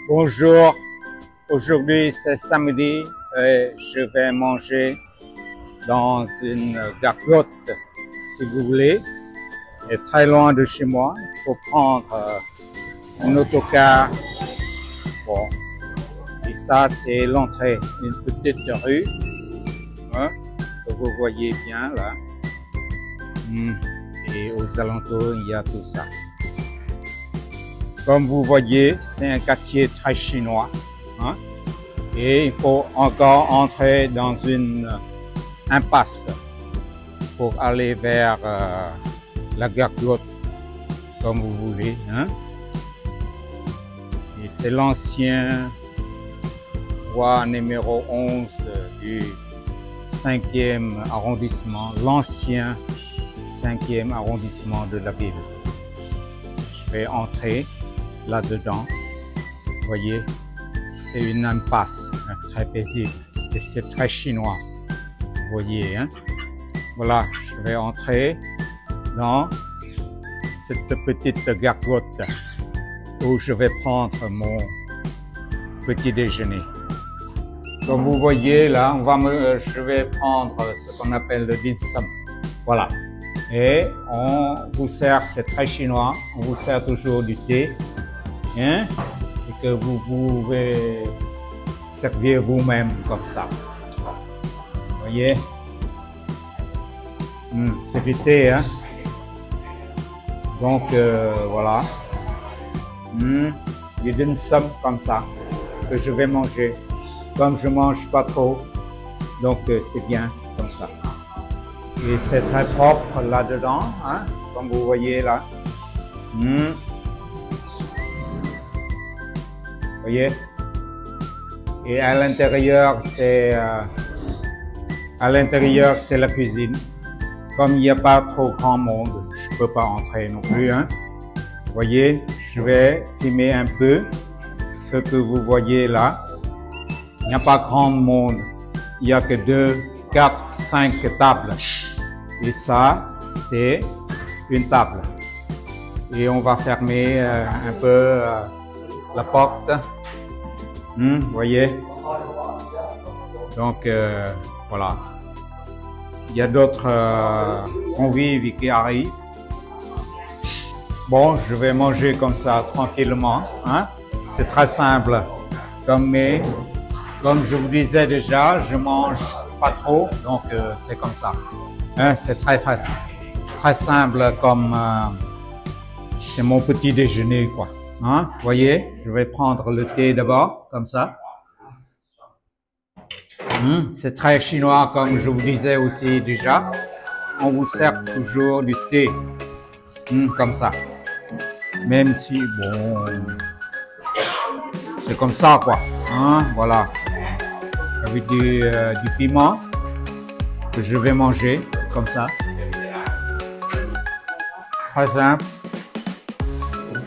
Bonjour, aujourd'hui c'est samedi et je vais manger dans une gargote si vous voulez, et très loin de chez moi. Il faut prendre un autocar. Bon, et ça c'est l'entrée, une petite rue hein, que vous voyez bien là. Et aux alentours il y a tout ça. Comme vous voyez, c'est un quartier très chinois. Hein? Et il faut encore entrer dans une impasse pour aller vers la gargote, comme vous voulez. Hein? Et c'est l'ancien roi numéro 11 du 5e arrondissement, l'ancien 5e arrondissement de la ville. Je vais entrer là-dedans. Vous voyez, c'est une impasse très paisible et c'est très chinois. Vous voyez, hein? Voilà, je vais entrer dans cette petite gargote où je vais prendre mon petit déjeuner. Comme vous voyez là, je vais prendre ce qu'on appelle le dim sum. Voilà. Et on vous sert, c'est très chinois, on vous sert toujours du thé. Hein, et que vous pouvez servir vous-même comme ça. Vous voyez, c'est du thé, hein. Donc voilà, du dim sum comme ça que je vais manger. Comme je mange pas trop, donc c'est bien comme ça. Et c'est très propre là-dedans, hein, comme vous voyez là. Vous voyez, et à l'intérieur c'est la cuisine. Comme il n'y a pas trop grand monde, je peux pas entrer non plus. Hein. Vous voyez, je vais filmer un peu ce que vous voyez là. Il n'y a pas grand monde. Il n'y a que 2, 4, 5 tables. Et ça, c'est une table. Et on va fermer un peu la porte. Vous voyez? Donc, voilà. Il y a d'autres convives qui arrivent. Bon, je vais manger comme ça, tranquillement. Hein? C'est très simple. Comme je vous disais déjà, je mange pas trop, donc c'est comme ça. Hein? C'est très simple comme... c'est mon petit déjeuner, quoi. Hein? Vous voyez, je vais prendre le thé d'abord, comme ça. C'est très chinois, comme je vous disais aussi déjà. On vous sert toujours du thé, comme ça. Même si, bon, c'est comme ça, quoi. Hein? Voilà. Avec du piment que je vais manger, comme ça. Très simple.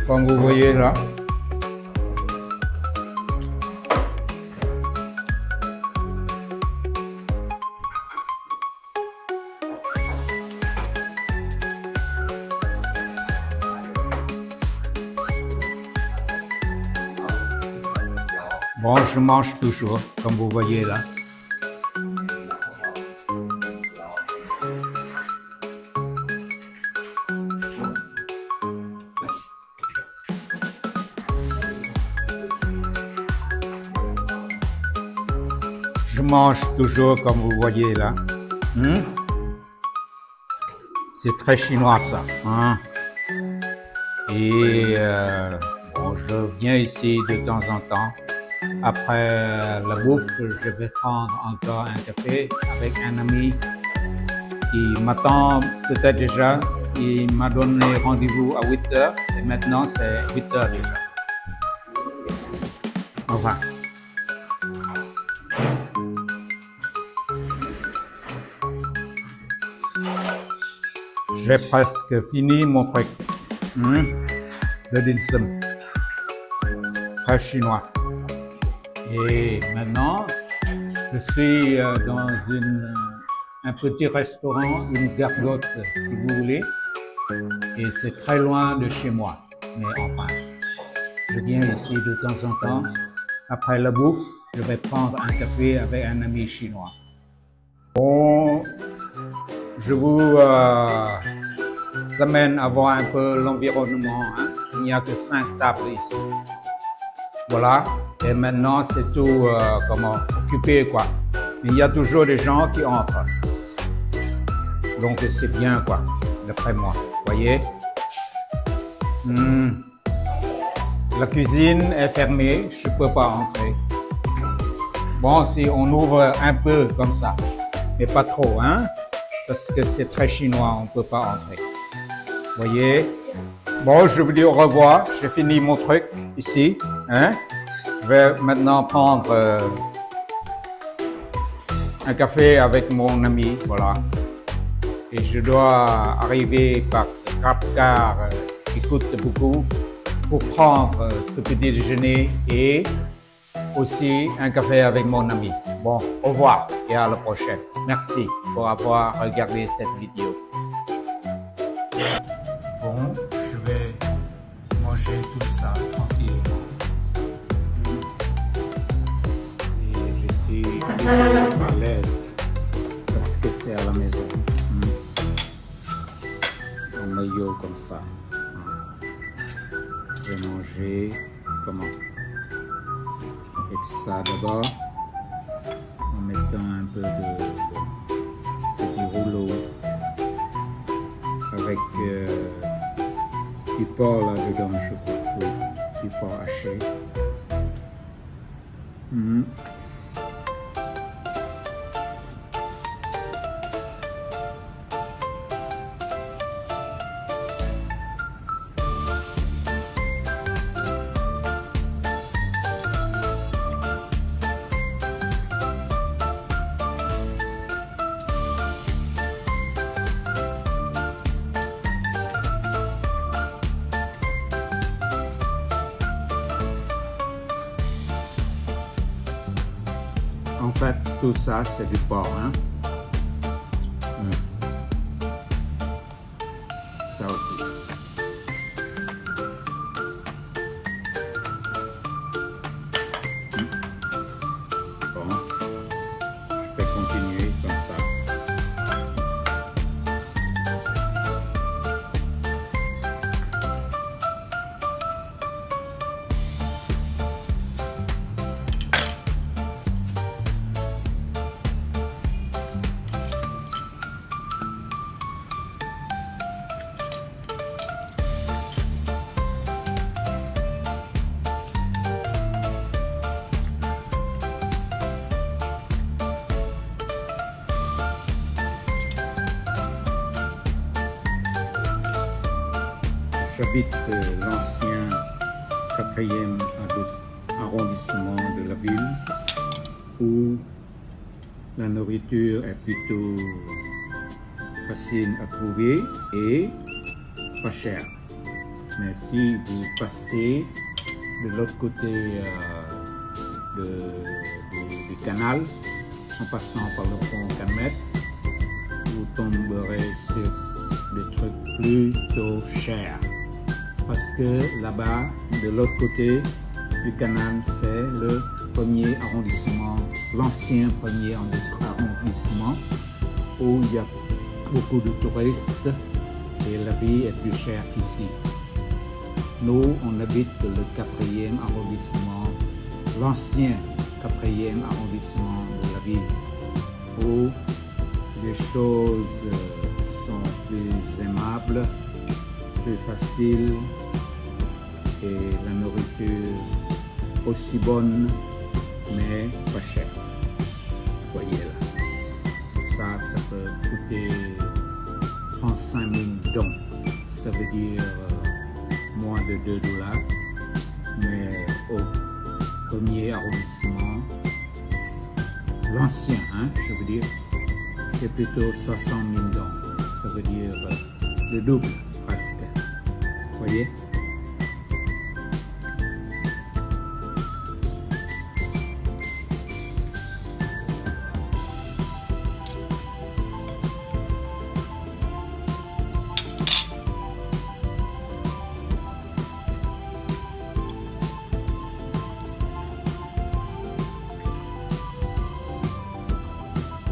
Comme vous voyez là. Bon, je mange toujours, comme vous voyez là. Je mange toujours comme vous voyez là. C'est très chinois ça. Hein? Et bon, je viens ici de temps en temps. Après la bouffe, je vais prendre encore un café avec un ami qui m'attend peut-être déjà. Il m'a donné rendez-vous à 8 h et maintenant c'est 8 h déjà. Enfin. J'ai presque fini mon truc. Le dim sum. Très chinois. Et maintenant, je suis dans un petit restaurant, une gargote si vous voulez. Et c'est très loin de chez moi. Mais enfin, Je viens ici de temps en temps. Après la bouffe, je vais prendre un café avec un ami chinois. Bon, je vous amène à voir un peu l'environnement. Hein. Il n'y a que 5 tables ici. Voilà. Et maintenant, c'est tout occupé, quoi. Mais il y a toujours des gens qui entrent. Donc, c'est bien, quoi, d'après moi. Vous voyez? La cuisine est fermée. Je ne peux pas entrer. Bon, si on ouvre un peu comme ça, mais pas trop, hein? Parce que c'est très chinois, on ne peut pas entrer. Vous voyez? Bon, je vous dis au revoir. J'ai fini mon truc ici, hein? Je vais maintenant prendre un café avec mon ami, voilà. Et je dois arriver par car qui coûte beaucoup pour prendre ce petit déjeuner et aussi un café avec mon ami. Bon, au revoir et à la prochaine. Merci pour avoir regardé cette vidéo. Bon, je vais manger tout ça tranquillement. Et je suis à l'aise parce que c'est à la maison. Un maillot comme ça. Je vais manger comment? Avec ça d'abord, en mettant un peu de petit rouleau avec du porc là-dedans, je crois, oui, du porc haché. En fait, tout ça, c'est du porc, hein. Ça aussi. Bon, je vais continuer comme ça. J'habite l'ancien 4e arrondissement de la ville où la nourriture est plutôt facile à trouver et pas chère. Mais si vous passez de l'autre côté du canal, en passant par le pont Calmette, vous tomberez sur des trucs plutôt chers. Parce que là-bas, de l'autre côté du canal, c'est le 1er arrondissement, l'ancien 1er arrondissement, où il y a beaucoup de touristes et la vie est plus chère qu'ici. Nous, on habite le 4e arrondissement, l'ancien 4e arrondissement de la ville, où les choses sont plus aimables, plus facile et la nourriture aussi bonne mais pas chère. Voyez là, ça peut coûter 35 000 dong, ça veut dire moins de 2 $, mais au 1er arrondissement, l'ancien, hein, je veux dire, c'est plutôt 60 000 dong, ça veut dire le double presque. Voyez?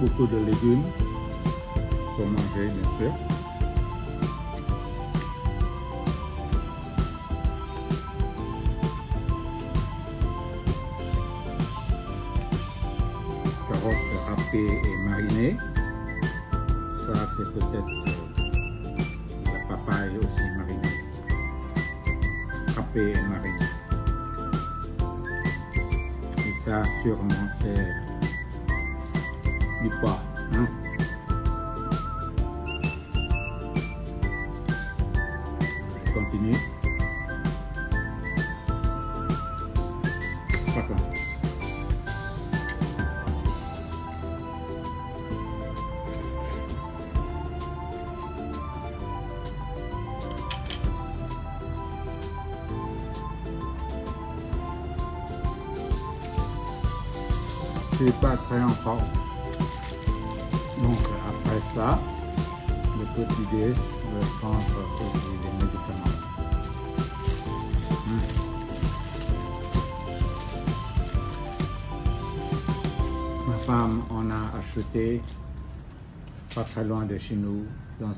beaucoup de légumes pour manger, bien sûr. Carottes râpées et marinées. Ça, c'est peut-être la papaye aussi marinée. Râpée et marinée. Et ça, sûrement, c'est du porc. Hein? Je continue. D'accord. Je suis pas très encore. Donc après ça, le petit déj, je vais prendre aussi des médicaments. Ma femme en a acheté pas très loin de chez nous, dans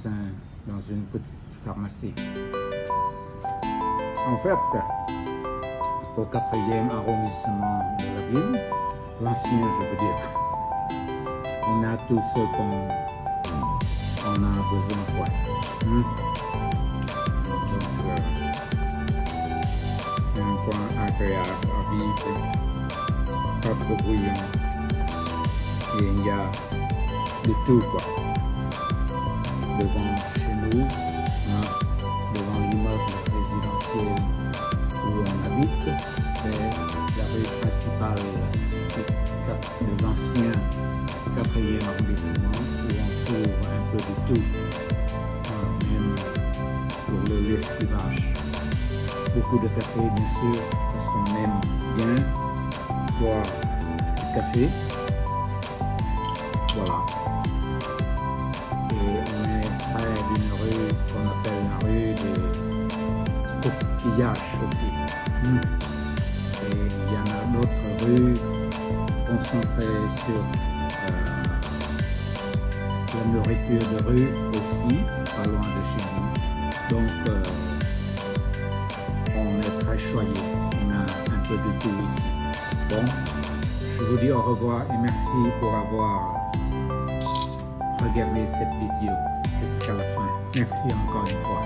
une petite pharmacie. En fait, au 4e arrondissement de la ville, l'ancien, je veux dire, on a tout ce qu'on a besoin. Ouais. Donc, c'est un coin agréable à vivre, pas trop bruyant, et il y a de tout, quoi. Devant chez nous, devant l'immeuble résidentiel où on habite, c'est la rue principale de l'ancien 4e arrondissement où on trouve un peu de tout, même pour le lessivage. Beaucoup de café, bien sûr, parce qu'on aime bien boire du café. Voilà. Et on est près d'une rue qu'on appelle la rue des coquillages aussi. Et il y en a d'autres rues concentrées sur la nourriture de rue aussi, pas loin de chez nous. Donc on est très choyé, on a un peu de tout ici. Bon, je vous dis au revoir et merci pour avoir regardé cette vidéo jusqu'à la fin. Merci encore une fois.